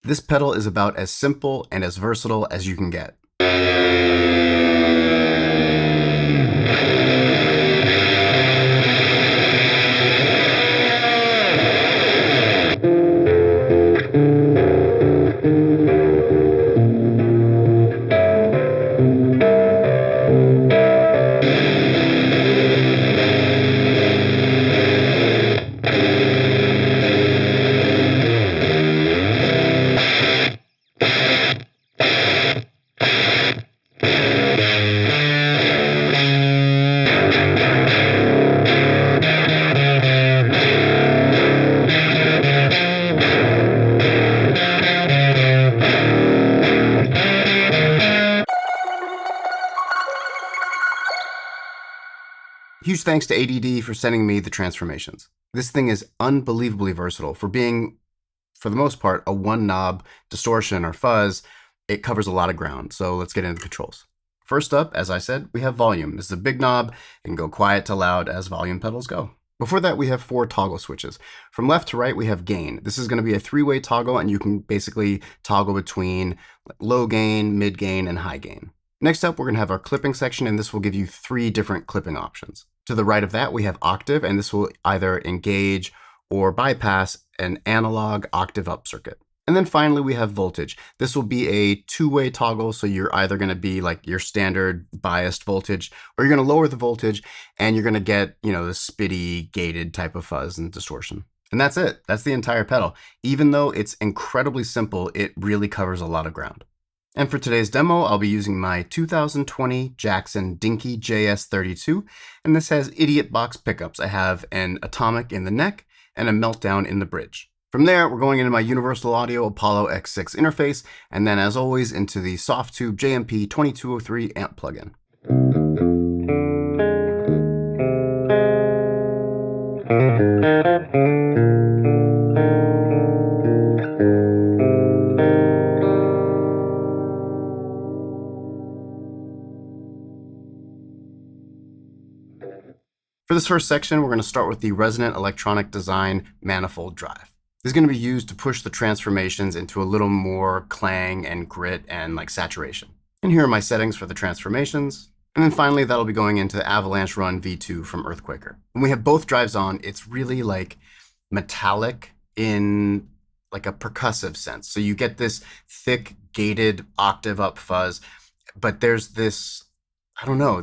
This pedal is about as simple and as versatile as you can get. Huge thanks to ADD for sending me the transformations. This thing is unbelievably versatile. For being, for the most part, a one knob distortion or fuzz, it covers a lot of ground. So let's get into the controls. First up, as I said, we have volume. This is a big knob. It can go quiet to loud as volume pedals go. Before that, we have 4 toggle switches. From left to right, we have gain. This is going to be a 3-way toggle, and you can basically toggle between low gain, mid gain, and high gain. Next up, we're going to have our clipping section, and this will give you 3 different clipping options. To the right of that, we have octave, and this will either engage or bypass an analog octave up circuit. And then finally, we have voltage. This will be a 2-way toggle, so you're either going to be like your standard biased voltage, or you're going to lower the voltage, and you're going to get, the spitty, gated type of fuzz and distortion. And that's it. That's the entire pedal. Even though it's incredibly simple, it really covers a lot of ground. And for today's demo, I'll be using my 2020 Jackson Dinky JS32, and this has idiot box pickups. I have an atomic in the neck and a meltdown in the bridge. From there, we're going into my Universal Audio Apollo X6 interface, and then as always, into the Softtube JMP 2203 amp plugin. For this first section, we're going to start with the Resonant Electronic Design Manifold drive. This is going to be used to push the transformations into a little more clang and grit and saturation. And here are my settings for the transformations. And then finally, that'll be going into the Avalanche Run V2 from Earthquaker. When we have both drives on, it's really metallic in a percussive sense. So you get this thick, gated octave up fuzz, but there's this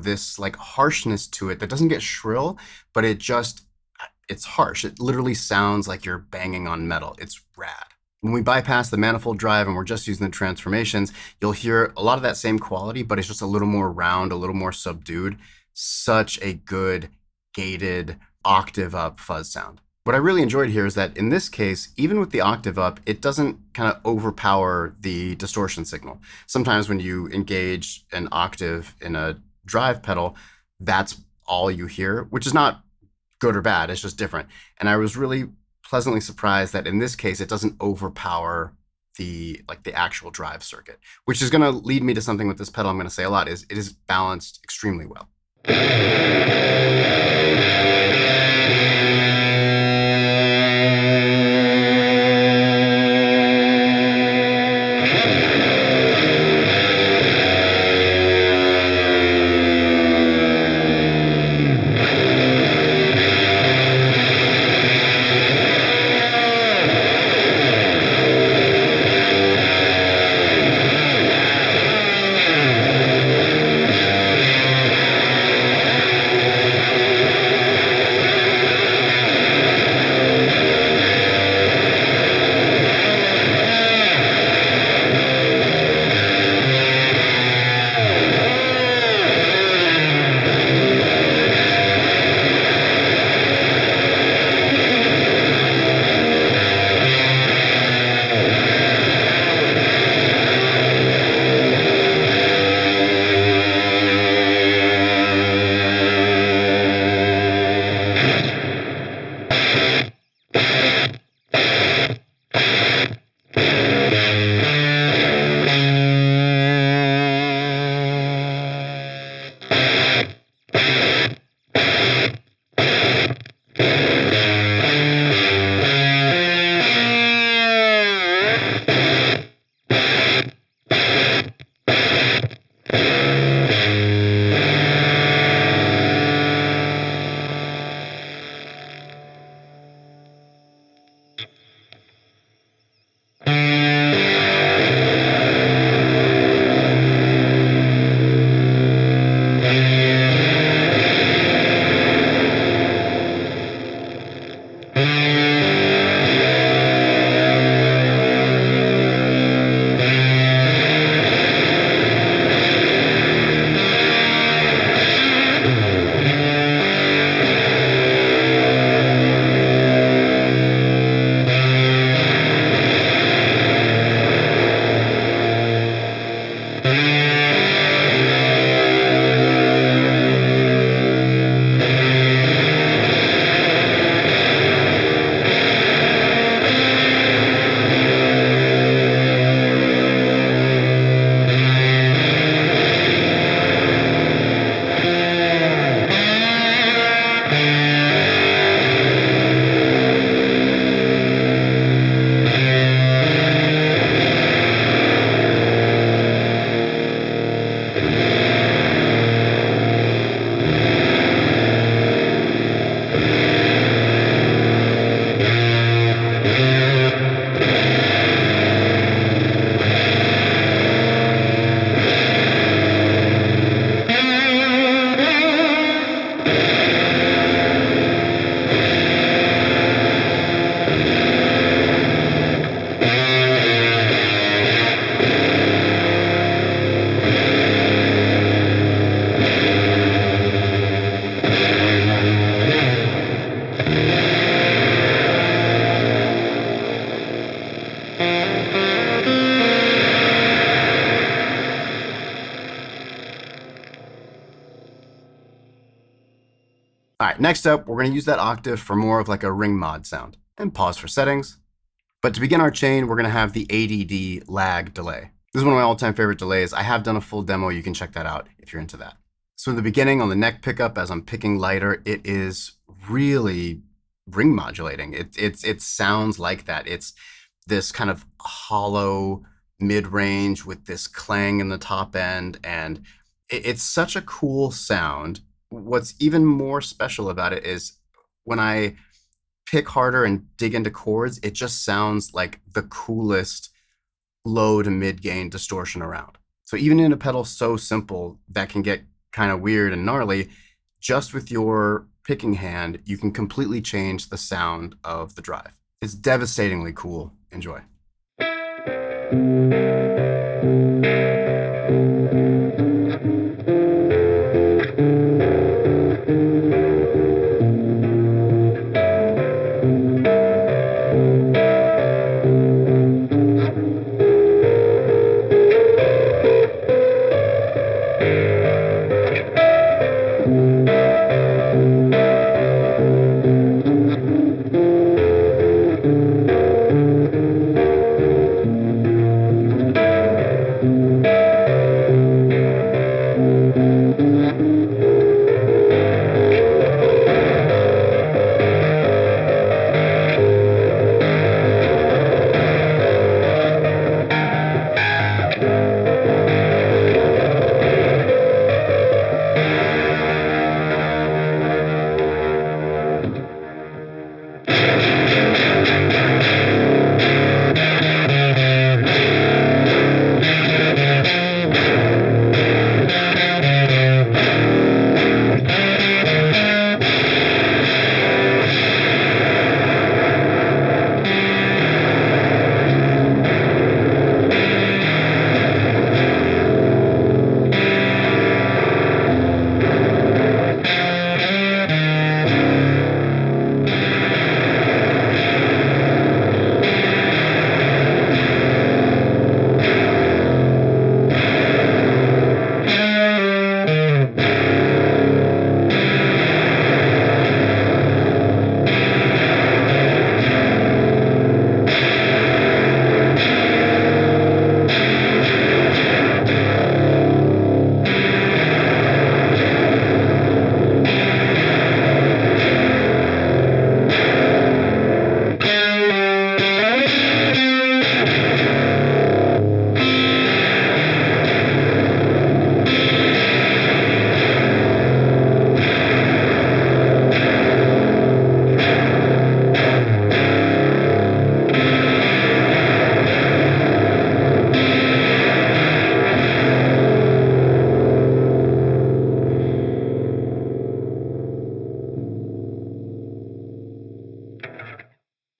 this harshness to it that doesn't get shrill, but it's harsh. It literally sounds like you're banging on metal. It's rad. When we bypass the manifold drive and we're just using the transformations, you'll hear a lot of that same quality, but it's just a little more round, a little more subdued. Such a good gated octave up fuzz sound. What I really enjoyed here is that in this case, even with the octave up, it doesn't kind of overpower the distortion signal. Sometimes when you engage an octave in a drive pedal, that's all you hear, which is not good or bad, it's just different. And I was really pleasantly surprised that in this case, it doesn't overpower the actual drive circuit, which is gonna lead me to something with this pedal I'm gonna say a lot, is it is balanced extremely well. right, next up, we're going to use that octave for more of like a ring mod sound. And pause for settings. But to begin our chain, we're going to have the ADD lag delay. This is one of my all-time favorite delays. I have done a full demo. You can check that out if you're into that. So in the beginning, on the neck pickup, as I'm picking lighter, it is really ring modulating. It sounds like that. It's this kind of hollow mid-range with this clang in the top end, and it's such a cool sound. What's even more special about it is when I pick harder and dig into chords, it just sounds like the coolest low to mid gain distortion around. So even in a pedal so simple that can get kind of weird and gnarly, just with your picking hand, you can completely change the sound of the drive. It's devastatingly cool. Enjoy.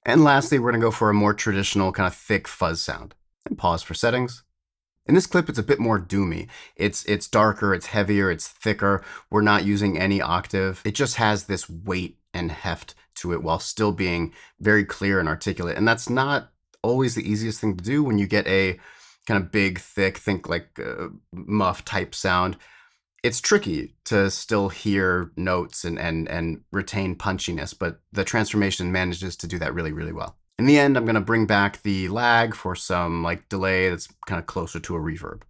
And lastly, we're going to go for a more traditional kind of thick fuzz sound. And pause for settings. In this clip, it's a bit more doomy. It's darker, it's heavier, it's thicker. We're not using any octave. It just has this weight and heft to it while still being very clear and articulate. And that's not always the easiest thing to do when you get a kind of big, thick, think like muff type sound. It's tricky to still hear notes and retain punchiness, but the transformation manages to do that really, really well. In the end, I'm going to bring back the lag for some like delay that's kind of closer to a reverb.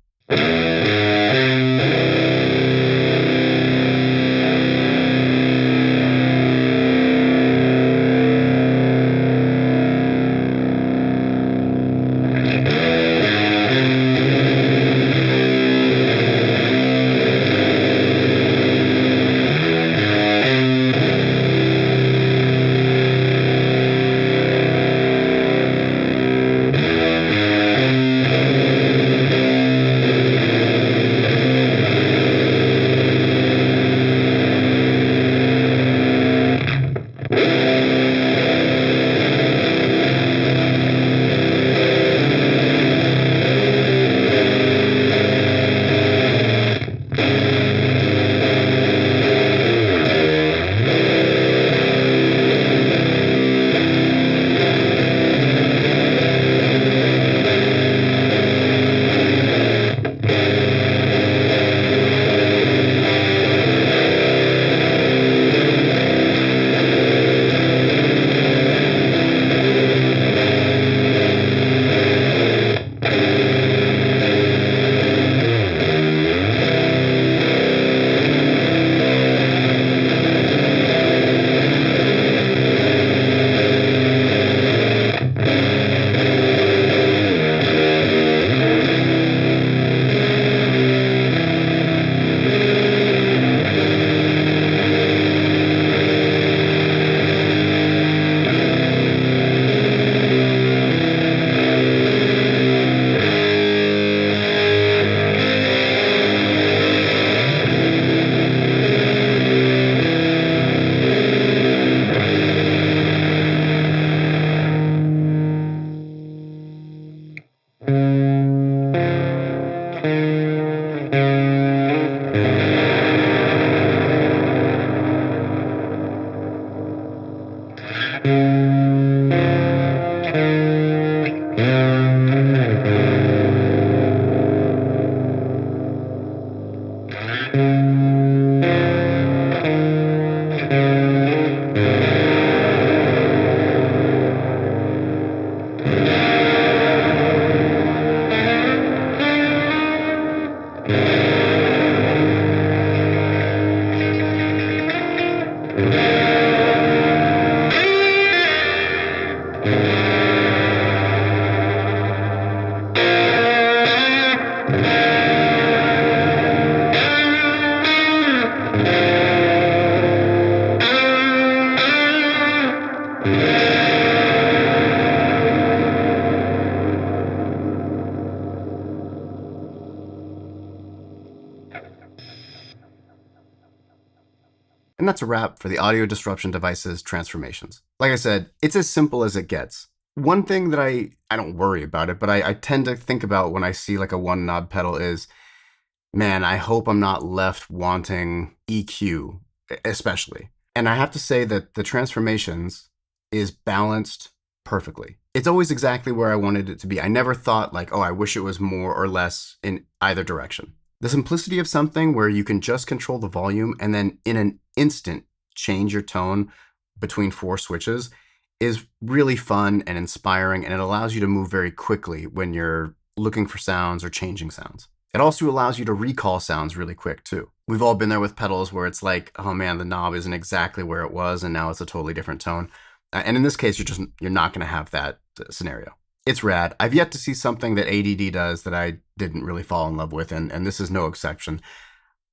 And that's a wrap for the audio disruption devices transformations. Like I said, it's as simple as it gets. One thing that I don't worry about it, but I tend to think about when I see like a one knob pedal is, man, I hope I'm not left wanting EQ, especially. And I have to say that the transformations is balanced perfectly. It's always exactly where I wanted it to be. I never thought like, oh, I wish it was more or less in either direction. The simplicity of something where you can just control the volume and then in an instant change your tone between 4 switches is really fun and inspiring, and it allows you to move very quickly when you're looking for sounds or changing sounds. It also allows you to recall sounds really quick too. We've all been there with pedals where it's like, oh man, the knob isn't exactly where it was and now it's a totally different tone. And in this case, you're not going to have that scenario. It's rad. I've yet to see something that ADD does that I didn't really fall in love with, and this is no exception.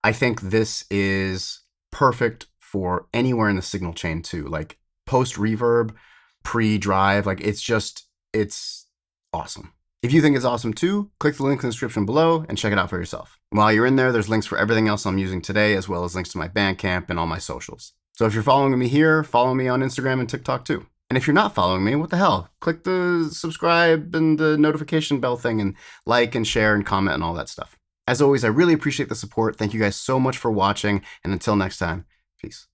I think this is perfect for anywhere in the signal chain too, like post reverb, pre-drive, like it's awesome. If you think it's awesome too, click the link in the description below and check it out for yourself. While you're in there, there's links for everything else I'm using today, as well as links to my Bandcamp and all my socials. So if you're following me here, follow me on Instagram and TikTok too. And if you're not following me, what the hell? Click the subscribe and the notification bell thing and like and share and comment and all that stuff. As always, I really appreciate the support. Thank you guys so much for watching. And until next time, peace.